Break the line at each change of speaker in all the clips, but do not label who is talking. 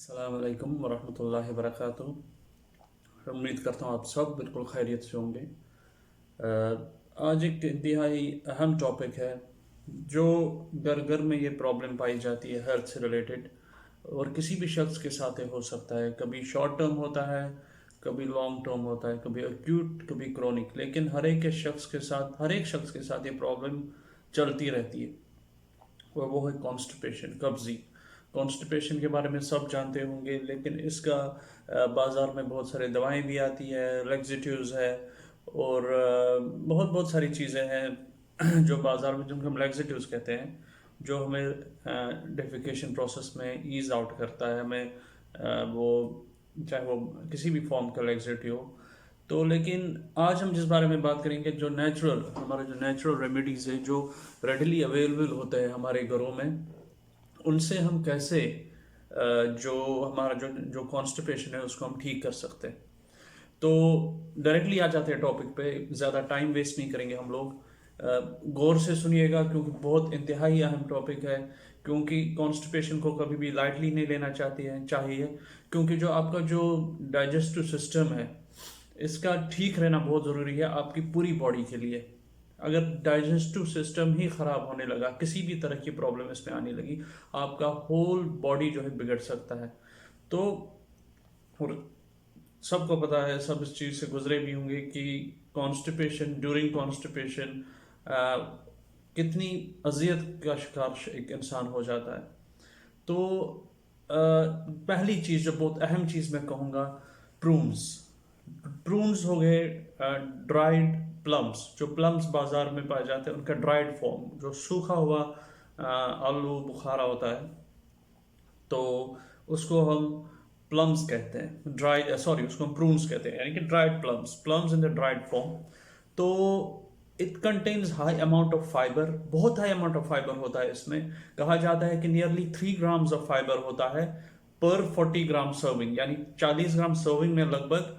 अस्सलाम वालेकुम वरहमतुल्लाहि वबरकातुहू। उम्मीद करता हूँ आप सब बिल्कुल खैरियत से होंगे। आज एक इंतहाई अहम टॉपिक है जो घर घर में ये प्रॉब्लम पाई जाती है हेल्थ से रिलेटेड, और किसी भी शख्स के साथ ये हो सकता है। कभी शॉर्ट टर्म होता है, कभी लॉन्ग टर्म होता है, कभी एक्यूट, कभी क्रॉनिक, लेकिन हर एक शख्स के साथ ये प्रॉब्लम चलती रहती है। और वो है कॉन्स्टिपेशन, कब्जी। कॉन्स्टिपेशन के बारे में सब जानते होंगे, लेकिन इसका बाज़ार में बहुत सारे दवाएं भी आती है, लेक्सिट्यूज है, और बहुत बहुत सारी चीज़ें हैं जो बाज़ार में, जिनको हम लेक्सिट्यूज कहते हैं, जो हमें डेफिकेशन प्रोसेस में ईज आउट करता है। हमें वो, चाहे वो किसी भी फॉर्म का लेक्सिट्यू हो। तो लेकिन आज हम जिस बारे में बात करेंगे, जो नेचुरल रेमेडीज़ है, जो रेडली अवेलेबल होते हैं हमारे घरों में, उनसे हम कैसे जो हमारा जो जो कॉन्स्टिपेशन है उसको हम ठीक कर सकते हैं। तो डायरेक्टली आ जाते हैं टॉपिक पे, ज़्यादा टाइम वेस्ट नहीं करेंगे हम लोग। गौर से सुनिएगा क्योंकि बहुत इंतहाई अहम टॉपिक है। क्योंकि कॉन्स्टिपेशन को कभी भी लाइटली नहीं लेना चाहिए, क्योंकि जो आपका जो डाइजेस्टिव सिस्टम है, इसका ठीक रहना बहुत ज़रूरी है आपकी पूरी बॉडी के लिए। अगर डाइजेस्टिव सिस्टम ही ख़राब होने लगा, किसी भी तरह की प्रॉब्लम इसमें आने लगी, आपका होल बॉडी जो है बिगड़ सकता है। तो और सबको पता है, सब इस चीज़ से गुजरे भी होंगे कि कॉन्स्टिपेशन, ड्यूरिंग कॉन्स्टिपेशन कितनी अजियत का शिकार एक इंसान हो जाता है। तो पहली चीज़, जो बहुत अहम चीज़ मैं कहूँगा, प्रून्स। प्रून्स हो गए ड्राइड प्लम्स। जो प्लम्स बाजार में पाए जाते हैं, उनका ड्राइड फॉर्म, जो सूखा हुआ आलू बुखारा होता है, तो उसको हम प्लम्स कहते हैं। उसको हम प्रून्स कहते हैं, यानी कि dried plums in the dried form. तो it contains high amount of fibre, बहुत हाई अमाउंट ऑफ फाइबर होता है इसमें। कहा जाता है कि नियरली 3 ग्राम्स ऑफ फाइबर होता है पर 40 ग्राम सर्विंग, यानी 40 ग्राम सर्विंग में लगभग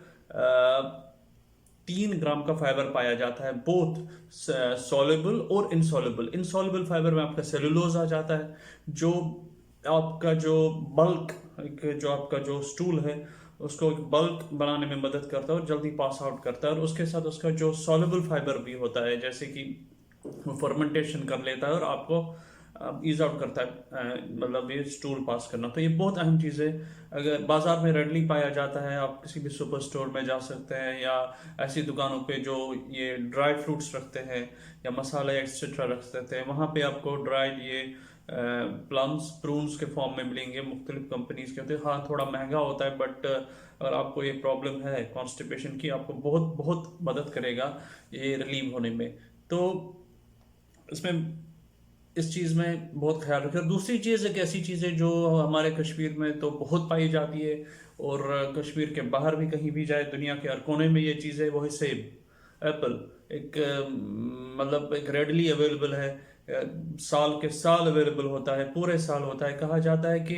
3 ग्राम का फाइबर पाया जाता है, बोथ सॉल्युबल और इनसॉल्युबल। इनसॉल्युबल फाइबर में आपका सेलुलोज आ जाता है, जो आपका जो बल्क, जो आपका जो स्टूल है, उसको एक बल्क बनाने में मदद करता है और जल्दी पास आउट करता है। और उसके साथ उसका जो सॉल्युबल फाइबर भी होता है, जैसे कि वो फर्मेंटेशन कर लेता है और आपको ईज आउट करता है, मतलब ये स्टूल पास करना। तो ये बहुत अहम चीज़ है। अगर बाजार में रेडली पाया जाता है, आप किसी भी सुपर स्टोर में जा सकते हैं, या ऐसी दुकानों पे जो ये ड्राई फ्रूट्स रखते हैं या मसाले एक्सेट्रा रख सकते हैं, वहाँ पे आपको ड्राइड ये प्रून्स के फॉर्म में मिलेंगे। मुख्तलिफ कंपनीज के होते हैं, हाँ थोड़ा महंगा होता है, बट अगर आपको ये प्रॉब्लम है कॉन्स्टिपेशन की, आपको बहुत बहुत मदद करेगा ये रिलीव होने में। तो इसमें, इस चीज़ में बहुत ख्याल रखें। दूसरी चीज़, एक ऐसी चीज़ है जो हमारे कश्मीर में तो बहुत पाई जाती है, और कश्मीर के बाहर भी कहीं भी जाए, दुनिया के हर कोने में ये चीज़ है, वो है सेब, एप्पल। एक मतलब एक रेडली अवेलेबल है, साल के साल अवेलेबल होता है, पूरे साल होता है। कहा जाता है कि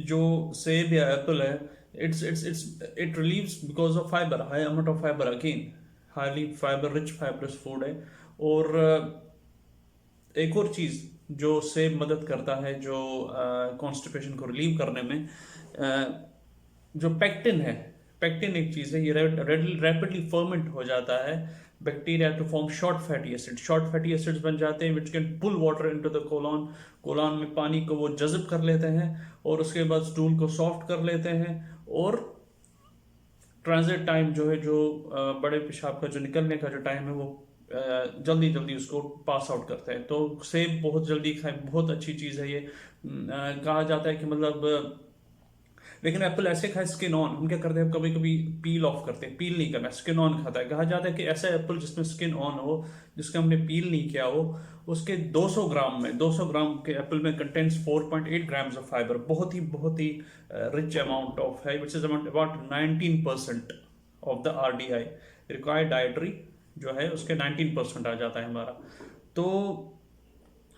जो सेब या एप्पल है, it relieves because of fibre, high amount of fibre, again highly fibre rich fibrous food है। और एक और चीज़ जो सेब मदद करता है, जो कॉन्स्टिपेशन को रिलीव करने में, जो पेक्टिन है। पेक्टिन एक चीज़ है, ये रैपिडली फर्मेंट हो जाता है bacteria to form short fatty acid. Short fatty acids बन जाते हैं which can pull water into the colon. Colon में पानी को वो जज़ब कर लेते हैं, और उसके बाद स्टूल को सॉफ्ट कर लेते हैं, और ट्रांजिट टाइम जो है, जो बड़े पेशाब का जो निकलने का जो टाइम है, वो जल्दी जल्दी उसको पास आउट करते हैं। तो सेब बहुत जल्दी खाएं, बहुत अच्छी चीज़ है ये। कहा जाता है कि मतलब, लेकिन एप्पल ऐसे खाए स्किन ऑन। हम क्या करते हैं, कभी कभी पील ऑफ करते हैं, पील नहीं करना, स्किन ऑन खाता है। कहा जाता है कि ऐसा एप्पल जिसमें स्किन ऑन हो, जिसका हमने पील नहीं किया हो, उसके 200 ग्राम के एप्पल में कंटेंट्स 4.8 ग्राम्स ऑफ फाइबर। बहुत ही रिच अमाउंट ऑफ है, which is about 19% of the RDI required dietary, जो है उसके 19% आ जाता है हमारा। तो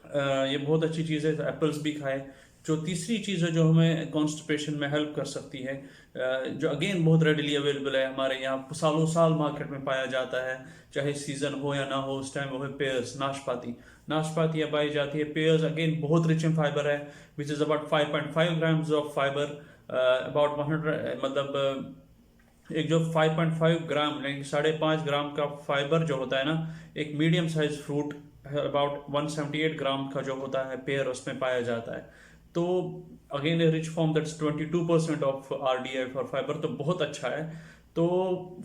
ये बहुत अच्छी चीज़ है, एप्पल्स भी खाएं। जो तीसरी चीज़ है जो हमें कॉन्स्टिपेशन में हेल्प कर सकती है, जो अगेन बहुत रेडली अवेलेबल है हमारे यहाँ, सालों साल मार्केट में पाया जाता है, चाहे सीज़न हो या ना हो, उस टाइम वो है पेयर्स, नाशपाती। नाशपातियाँ पाई जाती है, पेयर्स अगेन बहुत रिच इन फाइबर है, which is about 5.5 grams of fibre, about 100 मतलब एक जो 5.5 ग्राम यानी 5.5 ग्राम का फाइबर जो होता है ना, एक मीडियम साइज फ्रूट अबाउट 178 ग्राम का जो होता है पेयर उसमें पाया जाता है। तो again A rich form that's 22% of RDF और फाइबर, तो बहुत अच्छा है। तो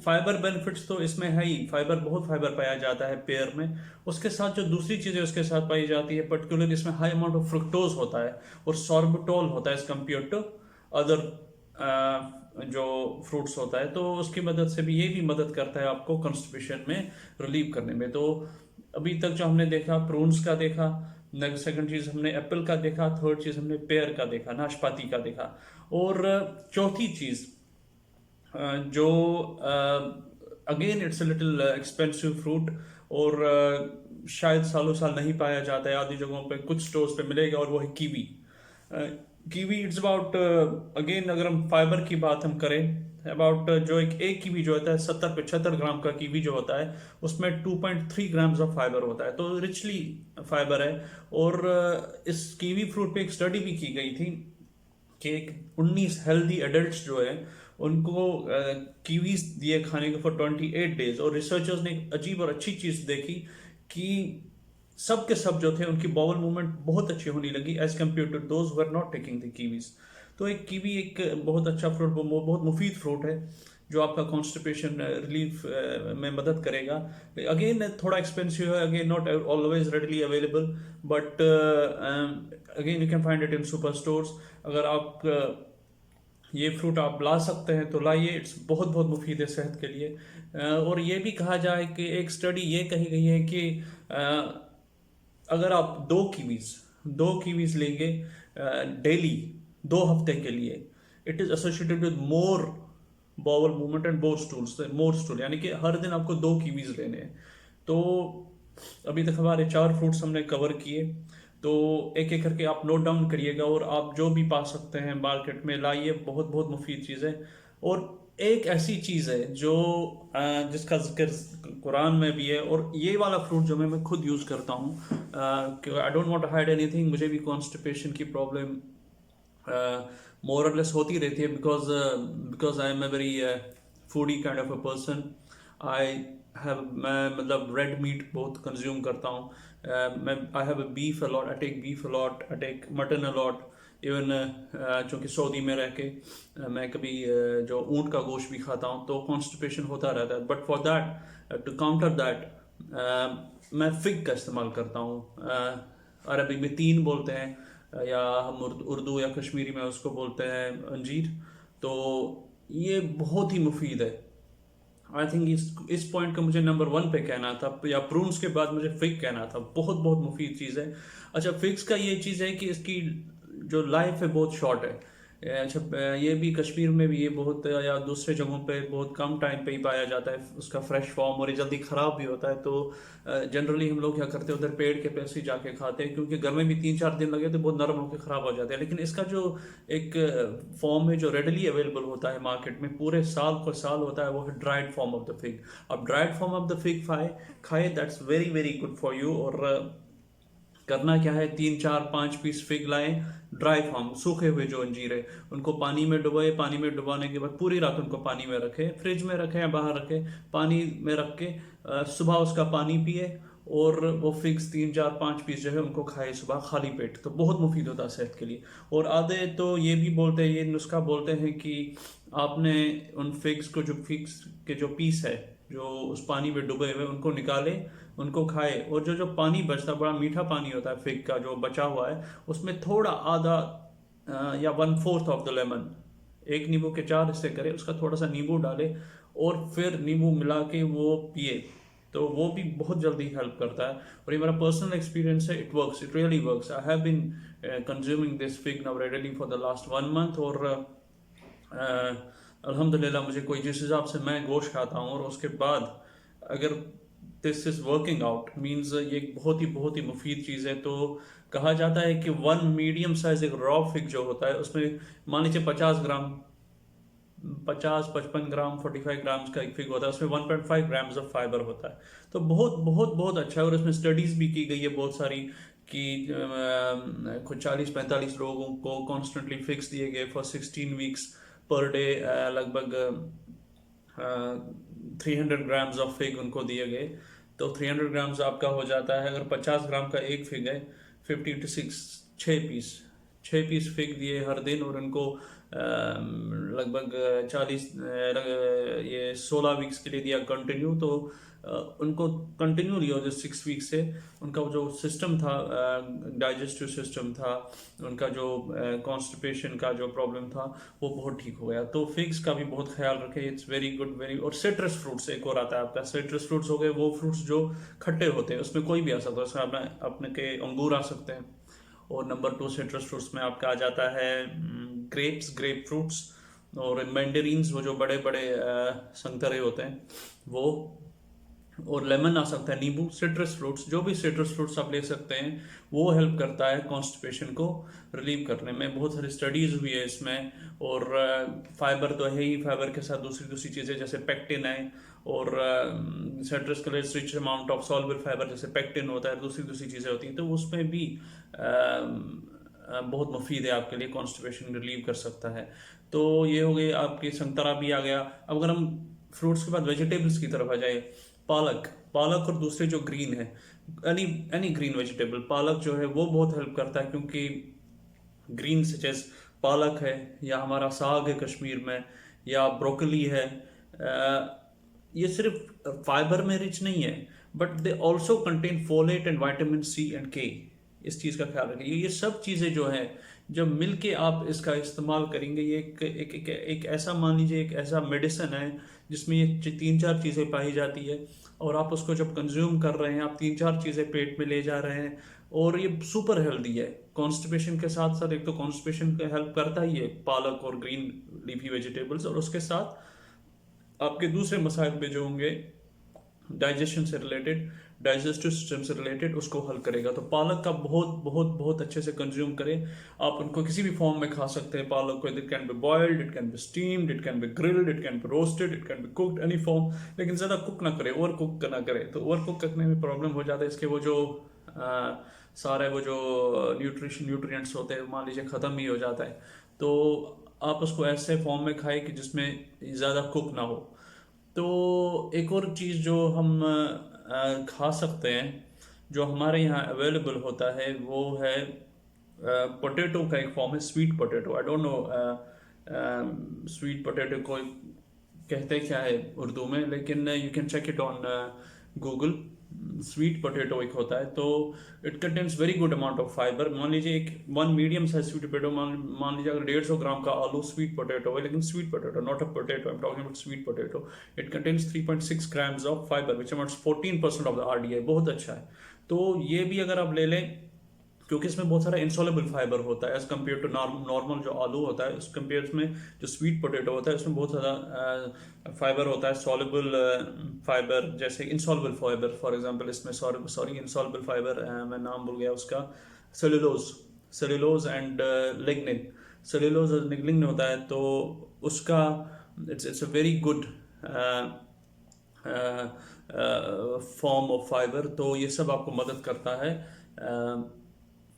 फाइबर बेनिफिट्स तो इसमें है ही, फाइबर बहुत फाइबर पाया जाता है पेयर में। उसके साथ जो दूसरी चीज़ें उसके साथ पाई जाती है, पर्टिकुलरली इसमें हाई अमाउंट ऑफ फ्रुक्टोज होता है और सॉर्बिटोल होता है एज कम्पेयर टू अदर जो फ्रूट्स होता है। तो उसकी मदद से भी ये भी मदद करता है आपको कॉन्स्टिपेशन में रिलीव करने में। तो अभी तक जो हमने देखा, प्रून्स का देखा, नेक्स्ट सेकंड चीज़ हमने एप्पल का देखा, थर्ड चीज़ हमने पेयर का देखा, नाशपाती का देखा, और चौथी चीज़ जो again it's a little expensive fruit और शायद सालों साल नहीं पाया जाता है, आधी जगहों पे कुछ स्टोर्स पे मिलेगा, और वो है kiwi. Kiwi it's about again अगर हम फाइबर की बात हम करें, अबाउट जो एक कीवी जो होता है 70-75 ग्राम का कीवी जो होता है उसमें 2.3 ग्राम्स ऑफ फाइबर होता है, तो रिचली फाइबर है। और इस कीवी फ्रूट पे एक स्टडी भी की गई थी कि 19 हेल्दी एडल्ट्स जो है उनको कीवीज दिए खाने को फॉर 28 डेज, और रिसर्चर्स ने एक अजीब और अच्छी चीज देखी कि सब के सब जो थे उनकी बाउल मूवमेंट बहुत अच्छी होने लगी as compared to those who are not taking the kiwis. तो एक कीवी एक बहुत अच्छा फ्रूट, बहुत मुफीद फ्रूट है जो आपका कॉन्स्टिपेशन रिलीफ में मदद करेगा। अगेन थोड़ा एक्सपेंसिव है, again not always readily available, but again you can find it in super stores. अगर आप ये फ्रूट आप ला सकते हैं तो लाइए, इट्स बहुत बहुत मुफीद है सेहत के लिए। और ये भी कहा जाए कि एक स्टडी ये कही गई है कि अगर आप दो कीवीज लेंगे डेली 2 हफ्ते के लिए, it is associated with more bowel movement and more stool, यानी कि हर दिन आपको 2 कीवीज लेने हैं। तो अभी तक हमारे 4 फ्रूट्स हमने कवर किए, तो एक एक करके आप नोट डाउन करिएगा और आप जो भी पा सकते हैं मार्केट में लाइए, बहुत बहुत मुफीद चीज़ है। और एक ऐसी चीज़ है जो जिसका जिक्र कुरान में भी है, और ये वाला फ्रूट जो मैं खुद यूज़ करता हूँ, I don't want to hide anything, मुझे भी कॉन्स्टिपेशन की प्रॉब्लम मोर और लेस होती रहती है, because I am a very foodie kind of a person. मैं मतलब रेड मीट बहुत कंज्यूम करता हूँ। मैं I have a beef a lot, I take beef a lot, I take mutton a lot. Even चूँकि सऊदी में रह के मैं कभी जो ऊँट का गोश्त भी खाता हूँ, तो कॉन्स्टिपेशन होता रहता है। But for that, to counter that, मैं फिग का इस्तेमाल करता हूँ। अरबी में तीन बोलते हैं, या हम उर्दू या कश्मीरी में उसको बोलते हैं अंजीर। तो ये बहुत ही मुफीद है। आई थिंक इस पॉइंट का मुझे नंबर 1 पे कहना था, या प्रून्स के बाद मुझे फिग कहना था। बहुत बहुत मुफीद चीज़ है। अच्छा, फिग्स का ये चीज़ है कि इसकी जो लाइफ है बहुत शॉर्ट है। अच्छा, ये भी कश्मीर में भी ये बहुत, या दूसरे जगहों पे बहुत कम टाइम पे ही पाया जाता है उसका फ्रेश फॉर्म, और ये जल्दी ख़राब भी होता है। तो जनरली हम लोग क्या करते हैं, उधर पेड़ के पैसे ही जाके खाते हैं, क्योंकि घर में भी 3-4 दिन लगे तो बहुत नरम होकर ख़राब हो जाते हैं। लेकिन इसका जो एक फॉर्म है जो रेडली अवेलेबल होता है मार्केट में, पूरे साल को साल होता है, वो है dried form of the fig. अब dried form of the fig खाए, that's very very good for you. और करना क्या है, 3-4-5 पीस फिग लाएं, ड्राई फॉर्म, सूखे हुए जो अंजीर है उनको पानी में डुबाए। पानी में डुबाने के बाद पूरी रात उनको पानी में रखें, फ्रिज में रखें या बाहर रखें, पानी में रख के सुबह उसका पानी पिए, और वो फिग्स 3-4-5 पीस जो है उनको खाए सुबह खाली पेट, तो बहुत मुफीद होता है सेहत के लिए। और आधे तो ये भी बोलते हैं, ये नुस्खा बोलते हैं कि आपने उन फिग्स को, जो फिग्स के जो पीस है जो उस पानी में डूबे हुए, उनको निकाले, उनको खाए। और जो जो पानी बचता, बड़ा मीठा पानी होता है फिग का जो बचा हुआ है, उसमें थोड़ा आधा या 1/4 ऑफ द लेमन, एक नींबू के 4 हिस्से करे, उसका थोड़ा सा नींबू डाले और फिर नींबू मिला के वो पिए, तो वो भी बहुत जल्दी हेल्प करता है। और ये मेरा पर्सनल एक्सपीरियंस है, it works, it really works. I have been consuming this fig now readily for the last 1 month. और अल्हम्दुलिल्लाह मुझे कोई जिस हिसाब से मैं गोश्त खाता हूँ, और उसके बाद अगर this is working out means ये बहुत ही मुफीद चीज़ है। तो कहा जाता है कि 1 मीडियम साइज एक रॉ फिग जो होता है, उसमें मान लीजिए 50 ग्राम 50-55 ग्राम 45 ग्राम्स का एक फिग होता है, उसमें 1.5 ग्राम्स ऑफ फाइबर होता है। तो बहुत बहुत बहुत अच्छा है। और इसमें स्टडीज भी की गई है बहुत सारी कि कुछ 40-45 लोगों को कॉन्स्टेंटली फिक्स दिए गए फॉर 16 वीक्स पर डे, लगभग 300 ग्राम्स ऑफ फिग उनको दिए गए। तो 300 ग्राम्स आपका हो जाता है, अगर 50 ग्राम का एक फिग है, 50 into 6, 6 पीस, 6 पीस फिग दिए हर दिन। और उनको लगभग 40 ये 16 वीक्स के लिए दिया कंटिन्यू। तो उनको कंटिन्यू लिया जो 6 वीक से उनका जो सिस्टम था, डाइजेस्टिव सिस्टम था, उनका जो कॉन्स्टिपेशन का जो प्रॉब्लम था वो बहुत ठीक हो गया। तो फिग्स का भी बहुत ख्याल रखें, इट्स वेरी गुड वेरी। और सिट्रस फ्रूट्स एक और आता है आपका, सिट्रस फ्रूट्स हो गए वो फ्रूट्स जो खट्टे होते हैं, उसमें कोई भी आ सकता है, उसमें अपने के अंगूर आ सकते हैं। और नंबर 2 सिट्रस फ्रूट्स में आपका आ जाता है ग्रेप फ्रूट्स, और मैंडेरिन्स वो जो बड़े बड़े संतरे होते हैं वो, और लेमन आ सकता है, नींबू। सिट्रस फ्रूट्स, जो भी सिट्रस फ्रूट्स आप ले सकते हैं वो हेल्प करता है कॉन्स्टिपेशन को रिलीव करने में। बहुत सारी स्टडीज हुई है इसमें। और फाइबर तो है ही, फाइबर के साथ दूसरी दूसरी चीज़ें जैसे पेक्टिन है, और सिट्रस के लिए rich amount of soluble fibre जैसे पेक्टिन होता है, दूसरी दूसरी चीज़ें होती हैं। तो उसमें भी बहुत मुफीद है आपके लिए, कॉन्स्टिपेशन रिलीव कर सकता है। तो ये हो गई आपकी, संतरा भी आ गया। अब अगर हम फ्रूट्स के बाद वेजिटेबल्स की तरफ आ जाए, पालक, पालक और दूसरे जो ग्रीन है, एनी एनी ग्रीन वेजिटेबल, पालक जो है वो बहुत हेल्प करता है, क्योंकि ग्रीन सचेस पालक है, या हमारा साग है कश्मीर में, या ब्रोकली है, ये सिर्फ फाइबर में रिच नहीं है, but they also contain folate and vitamin C and K. इस चीज़ का ख्याल रखिए। ये सब चीज़ें जो हैं, जब मिल के आप इसका इस्तेमाल करेंगे, ये एक ऐसा, मान लीजिए एक ऐसा मेडिसिन है जिसमें ये 3-4 चीज़ें पाई जाती है, और आप उसको जब कंज्यूम कर रहे हैं, आप 3-4 चीज़ें पेट में ले जा रहे हैं, और ये सुपर हेल्दी है। कॉन्स्टिपेशन के साथ साथ, एक तो कॉन्स्टिपेशन का हेल्प करता ही है पालक और ग्रीन लीफी वेजिटेबल्स, और उसके साथ आपके दूसरे मसाइल पे जो होंगे डाइजेशन से रिलेटेड, डाइजेस्टिव सिस्टम से रिलेटेड, उसको हल करेगा। तो पालक का बहुत बहुत बहुत अच्छे से कंज्यूम करें। आप उनको किसी भी फॉर्म में खा सकते हैं पालक को। It can be boiled, it can be steamed, it can be grilled, it can be roasted, it can be cooked, any form. लेकिन ज़्यादा कुक ना करें, ओवर कुक ना करें। तो ओवर कुक करने में प्रॉब्लम हो जाता है, इसके वो जो सारे वो जो न्यूट्रिएंट्स होते हैं, मान लीजिए ख़त्म ही हो जाता है। तो आप उसको ऐसे फॉर्म में खाएं कि जिसमें ज़्यादा कुक ना हो। तो एक और चीज़ जो हम खा सकते हैं, जो हमारे यहाँ अवेलेबल होता है, वो है पोटैटो का एक फॉर्म है, sweet potato. I don't know sweet potato को कहते क्या है उर्दू में, लेकिन you can check it on Google. Sweet potato एक होता है, तो it contains very good amount of fibre. मान लीजिए एक one medium size sweet potato, मान लीजिए अगर 150 ग्राम का आलू स्वीट पोटैटो है, लेकिन sweet potato, not a potato, I am talking about sweet potato, it contains 3.6 grams of fibre which amounts 14% of the RDI. बहुत अच्छा है। तो ये भी अगर आप ले लें, क्योंकि इसमें बहुत सारा इंसॉल्युबल फाइबर होता है एज कम्पेयर टू नॉर्मल जो आलू होता है, उस कंपेयर में जो स्वीट पोटैटो होता है उसमें बहुत ज़्यादा फाइबर होता है, सॉल्युबल फाइबर, जैसे इंसॉल्युबल फाइबर। फॉर एग्जांपल इसमें सॉरी इंसॉल्युबल फाइबर, मैं नाम भूल गया उसका, सेलुलोज एंड लिग्निन। सेलुलोज और लिग्निन होता है, तो उसका it's a very good form of fibre. तो ये सब आपको मदद करता है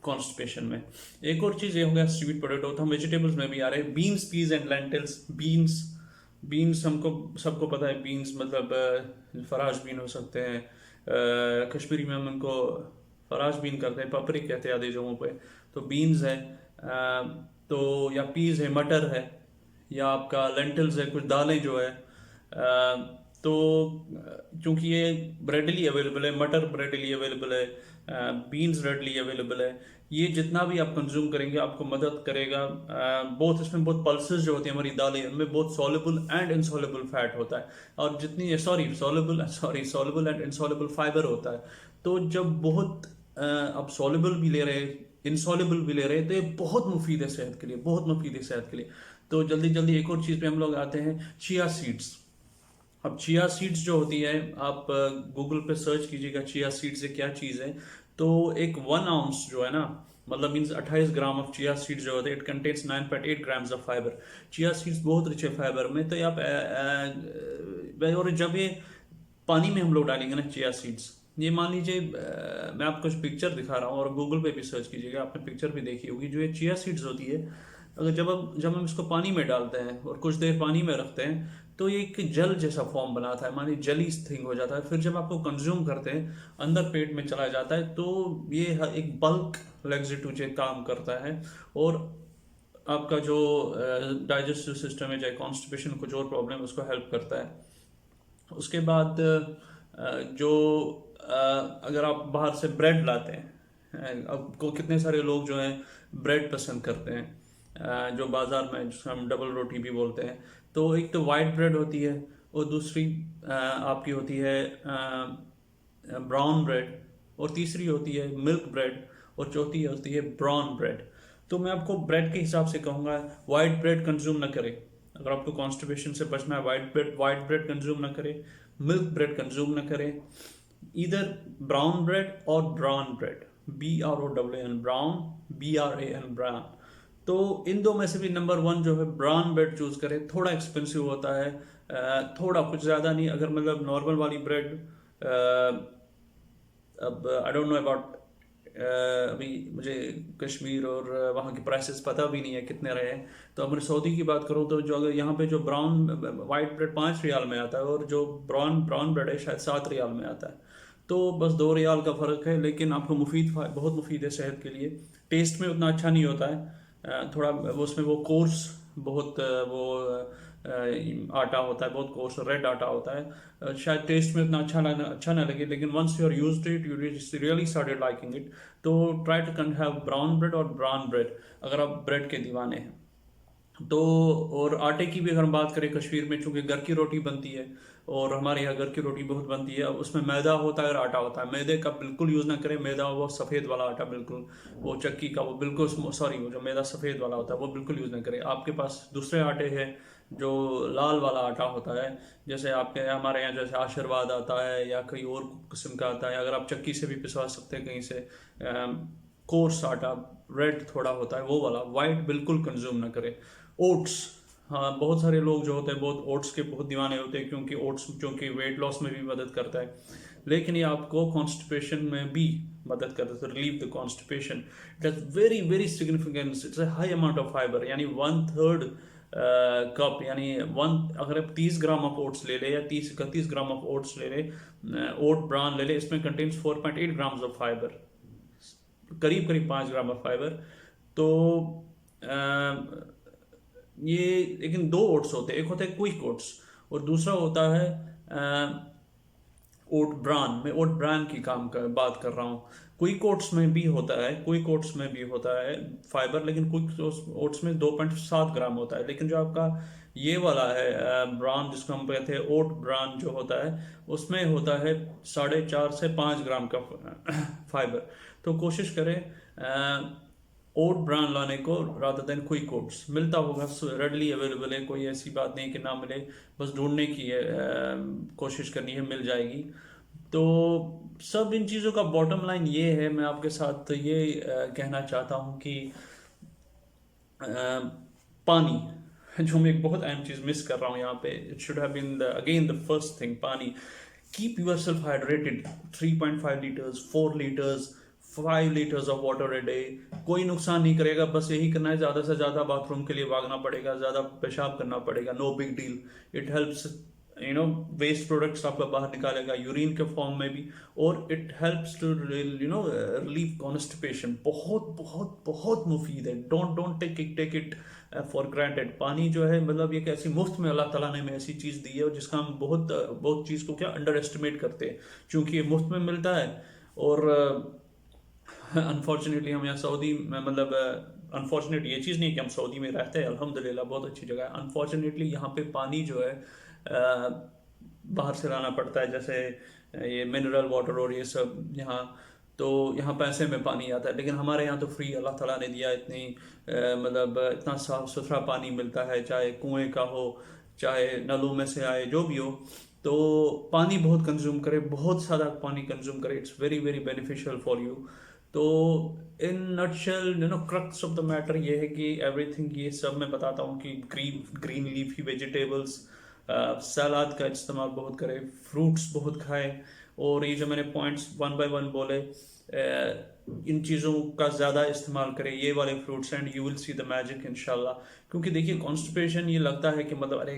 कॉन्स्टिपेशन में। एक और चीज़ ये हो गया स्वीट पोटैटो। तो हम वेजिटेबल्स में भी आ रहे हैं, beans, peas and lentils. Beans हमको सबको पता है, बीन्स मतलब फराज बीन हो सकते हैं, कश्मीरी में हम उनको फराज बीन करते हैं, पपरी कहते हैं आधे जगहों पे। तो बीन्स है, तो या पीज है, मटर है, या आपका लेंटिल्स है, कुछ दालें जो है। तो चूंकि ये रेडली अवेलेबल है, मटर रेडली अवेलेबल है, बीन्स रेडली अवेलेबल है, ये जितना भी आप कंज्यूम करेंगे आपको मदद करेगा। बहुत इसमें बहुत पल्सेस जो होती हैं हमारी दालें, उनमें बहुत सॉल्युबल एंड इनसॉल्युबल फैट होता है, और जितनी सॉल्युबल एंड इनसॉल्युबल फाइबर होता है। तो जब बहुत आप सॉल्युबल भी ले रहे हैं, इनसॉल्युबल भी ले रहे हैं, तो ये बहुत मुफीद है सेहत के लिए, बहुत मुफीद है सेहत के लिए। तो जल्दी जल्दी एक और चीज़ पे हम लोग आते हैं, चिया सीड्स। अब चिया सीड्स जो होती है, आप गूगल पे सर्च कीजिएगा चिया सीड्स क्या चीज़ है। तो एक 1 आउंस जो है ना, मतलब means 28 gram of chia seeds जो होते हैं, it contains 9.8 grams of fibre. Chia seeds बहुत रिच है फाइबर में। तो आप और जब ये पानी में हम लोग डालेंगे ना चिया सीड्स, ये मान लीजिए मैं आपको कुछ पिक्चर दिखा रहा हूँ और गूगल पे भी सर्च कीजिएगा, आपने पिक्चर भी देखी होगी। जो ये चिया सीड्स होती है, अगर जब हम इसको पानी में डालते हैं और कुछ देर पानी में रखते हैं तो ये एक जल जैसा फॉर्म बनाता है, मानिए जली थिंग हो जाता है। फिर जब आपको कंज्यूम करते हैं अंदर पेट में चला जाता है, तो ये एक बल्क लेक्सिटूजे काम करता है और आपका जो डाइजेस्टिव सिस्टम है, चाहे कॉन्स्टिपेशन कुछ और प्रॉब्लम, उसको हेल्प करता है। उसके बाद जो अगर आप बाहर से ब्रेड लाते हैं, अब को कितने सारे लोग जो हैं ब्रेड पसंद करते हैं, जो बाजार में जिसको हम डबल रोटी भी बोलते हैं। तो एक तो वाइट ब्रेड होती है और दूसरी आपकी होती है ब्राउन ब्रेड, और तीसरी होती है मिल्क ब्रेड, और चौथी होती है ब्राउन ब्रेड। तो मैं आपको ब्रेड के हिसाब से कहूँगा वाइट ब्रेड कंज्यूम ना करें। अगर आपको कॉन्स्टिपेशन से बचना है, वाइट ब्रेड कंज्यूम ना करें, मिल्क ब्रेड कंज्यूम ना करें। इधर ब्राउन ब्रेड और brown bread, BROWN, brown, BRAN, brown. तो इन दो में से भी नंबर 1 जो है ब्राउन ब्रेड चूज करें। थोड़ा एक्सपेंसिव होता है, थोड़ा, कुछ ज़्यादा नहीं। अगर मतलब नॉर्मल वाली ब्रेड, अब आई डोंट नो अबाउट, अभी मुझे कश्मीर और वहाँ की प्राइसेस पता भी नहीं है कितने रहे हैं। तो अगर सऊदी की बात करूँ तो जो अगर यहाँ पे जो ब्राउन वाइट ब्रेड 5 रियाल में आता है और जो ब्राउन ब्रेड है शायद 7 रियाल में आता है। तो बस 2 रियाल का फ़र्क है, लेकिन आपको बहुत मुफीद है सेहत के लिए। टेस्ट में उतना अच्छा नहीं होता है, थोड़ा उसमें वो कोर्स बहुत वो आटा होता है, बहुत कोर्स रेड आटा होता है। शायद टेस्ट में उतना अच्छा ना लगे, लेकिन once you are used it you really started liking it. तो try to have brown bread और ब्राउन ब्रेड अगर आप ब्रेड के दीवाने हैं तो। और आटे की भी अगर हम बात करें, कश्मीर में चूंकि घर की रोटी बनती है और हमारे यहाँ घर की रोटी बहुत बनती है, उसमें मैदा होता है और आटा होता है। मैदे का बिल्कुल यूज़ ना करें, मैदा वो सफ़ेद वाला आटा बिल्कुल, वो चक्की का वो बिल्कुल, सॉरी, वो जो मैदा सफ़ेद वाला होता है वो बिल्कुल यूज़ ना करें। आपके पास दूसरे आटे हैं जो लाल वाला आटा होता है, जैसे आपके हमारे यहाँ जैसे आशीर्वाद आता है या कहीं और किस्म का आता है। अगर आप चक्की से भी पिसवा सकते हैं कहीं से, कोर्स आटा, रेड थोड़ा होता है वो वाला, वाइट बिल्कुल कंज्यूम ना करें। ओट्स, हाँ, बहुत सारे लोग जो होते हैं बहुत ओट्स के बहुत दीवाने होते हैं, क्योंकि ओट्स क्योंकि वेट लॉस में भी मदद करता है, लेकिन ये आपको कॉन्स्टिपेशन में भी मदद करता है, relieve the constipation. It has very very significance, it's a high amount of fibre, यानी 1/3 कप, यानी अगर आप 30 ग्राम ऑफ ओट्स ले ले या 30-31 ग्राम ऑफ ओट्स ले ले, ओट ब्रान ले ले, इसमें कंटेन्स 4.8 ग्राम्स ऑफ फाइबर, करीब करीब 5 ग्राम ऑफ फाइबर। तो ये, लेकिन 2 ओट्स होते हैं, एक होता है क्विक ओट्स और दूसरा होता है ओट ब्रान। मैं ओट ब्रान की बात कर रहा हूँ। क्विक ओट्स में भी होता है, क्विक ओट्स में भी होता है फाइबर, लेकिन क्विक ओट्स में 2.7 ग्राम होता है। लेकिन जो आपका ये वाला है ब्रान, जिसको हम कहते हैं ओट ब्रान जो होता है, उसमें होता है 4.5 से 5 ग्राम का फाइबर। तो कोशिश करें ओट ब्रांड लाने को रादर देन क्विक ओट्स। मिलता होगा, रेडली अवेलेबल है, कोई ऐसी बात नहीं कि ना मिले, बस ढूंढने की है, कोशिश करनी है, मिल जाएगी। तो सब इन चीज़ों का बॉटम लाइन ये है, मैं आपके साथ ये कहना चाहता हूँ कि पानी, जो मैं एक बहुत अहम चीज़ मिस कर रहा हूँ यहाँ पे, it should have been again the first thing, पानी। Keep yourself hydrated, 3.5 litres, 4 litres, 5 litres of water a day. कोई नुकसान नहीं करेगा, बस यही करना है, ज़्यादा से ज़्यादा बाथरूम के लिए भागना पड़ेगा, ज़्यादा पेशाब करना पड़ेगा, no big deal. It helps, waste products आपका बाहर निकालेगा यूरिन के फॉर्म में भी, और it helps to relieve constipation. बहुत बहुत बहुत मुफीद है। Don't take it for granted. पानी जो है, मतलब एक ऐसी मुफ्त में अल्लाह ताला ने हमें ऐसी चीज़ दी है, और जिसका हम बहुत चीज़ को क्या अंडर एस्टिमेट करते हैं, क्योंकि ये मुफ्त में मिलता है। और अनफॉर्चुनेटली हम यहाँ सऊदी में, मतलब अनफॉर्चुनेट ये चीज़ नहीं है कि हम सऊदी में रहते हैं, अल्हम्दुलिल्लाह बहुत अच्छी जगह है। अनफॉर्चुनेटली यहाँ पे पानी जो है बाहर से लाना पड़ता है, जैसे ये मिनरल वाटर और ये सब यहाँ। तो यहाँ पैसे में पानी आता है, लेकिन हमारे यहाँ तो फ्री अल्लाह ताला ने दिया। मतलब इतना साफ़ सुथरा पानी मिलता है, चाहे कुएँ का हो चाहे नलों में से आए, जो भी हो। तो पानी बहुत कंज्यूम करे, बहुत सारा पानी कंज्यूम करे, it's very very beneficial for you. तो in nutshell crux of the matter ये है कि एवरीथिंग ये सब मैं बताता हूँ कि ग्रीन लीफी वेजिटेबल्स, सलाद का इस्तेमाल बहुत करें, फ्रूट्स बहुत खाएं, और ये जो मैंने पॉइंट्स वन बाय वन बोले, इन चीज़ों का ज़्यादा इस्तेमाल करें, ये वाले fruits, and you will see the magic इंशाल्लाह। क्योंकि देखिए कॉन्स्टिपेशन ये लगता है कि मतलब अरे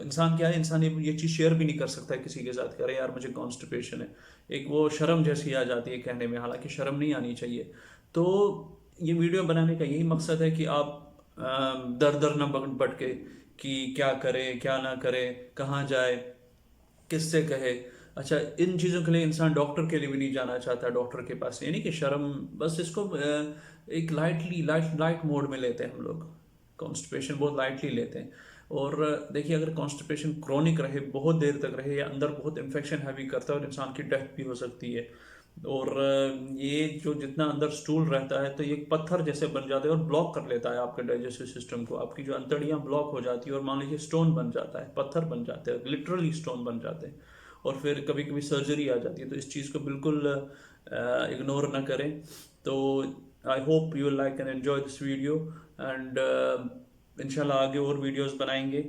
इंसान क्या है, इंसान ये चीज़ शेयर भी नहीं कर सकता है किसी के साथ, अरे यार मुझे कॉन्स्टिपेशन है, एक वो शर्म जैसी आ जाती है कहने में, हालांकि शर्म नहीं आनी चाहिए। तो ये वीडियो बनाने का यही मकसद है कि आप दर दर न भटके कि क्या करे क्या ना करे, कहाँ जाए, किससे कहे। अच्छा, इन चीज़ों के लिए इंसान डॉक्टर के लिए भी नहीं जाना चाहता, डॉक्टर के पास, यानी कि शर्म, बस इसको एक लाइट मोड में लेते हैं हम लोग, कॉन्स्टिपेशन बहुत लाइटली लेते हैं। और देखिए अगर कॉन्स्टिपेशन क्रॉनिक रहे, बहुत देर तक रहे, या अंदर बहुत इन्फेक्शन हैवी करता है और इंसान की डेथ भी हो सकती है। और ये जो जितना अंदर स्टूल रहता है तो ये एक पत्थर जैसे बन जाता है और ब्लॉक कर लेता है आपके डाइजेस्टिव सिस्टम को, आपकी जो अंतड़ियाँ ब्लॉक हो जाती है और मान लीजिए स्टोन बन जाता है, पत्थर बन जाते हैं, लिटरली स्टोन बन जाते हैं, और फिर कभी कभी सर्जरी आ जाती है। तो इस चीज़ को बिल्कुल इग्नोर ना करें। तो I hope you like and enjoy this video, and इंशाल्लाह आगे और वीडियोस बनाएंगे।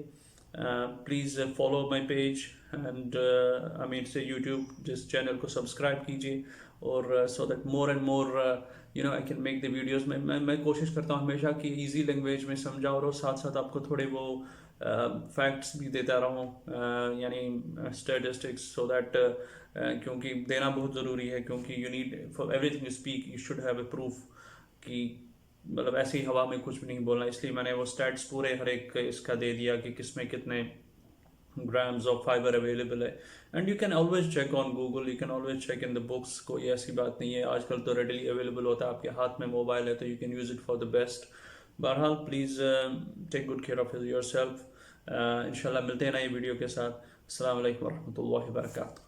Please follow my page, and I mean से यूट्यूब जिस चैनल को सब्सक्राइब कीजिए, और so that more and more I can make the videos. मैं कोशिश करता हूँ हमेशा कि इजी लैंग्वेज में समझाऊँ, और साथ साथ आपको थोड़े वो फैक्ट्स भी देता रहूँ, यानी स्टैटिस्टिक्स, सो दैट क्योंकि देना बहुत ज़रूरी है, क्योंकि you need for everything you speak you should have a proof, कि मतलब ऐसे ही हवा में कुछ भी नहीं बोलना। इसलिए मैंने वो स्टैट्स पूरे हर एक इसका दे दिया कि किसमें कितने ग्राम्स ऑफ फाइबर अवेलेबल है, and you can always check on Google, you can always check in the books. कोई ऐसी बात नहीं है, आजकल तो रेडली अवेलेबल होता है, आपके हाथ में मोबाइल है तो you can use it for the best. बहरहाल please take good care of yourself. इंशाल्लाह मिलते हैं नई वीडियो के साथ। अस्सलाम वालेकुम वरहमतुल्लाहि वबरकातुहू।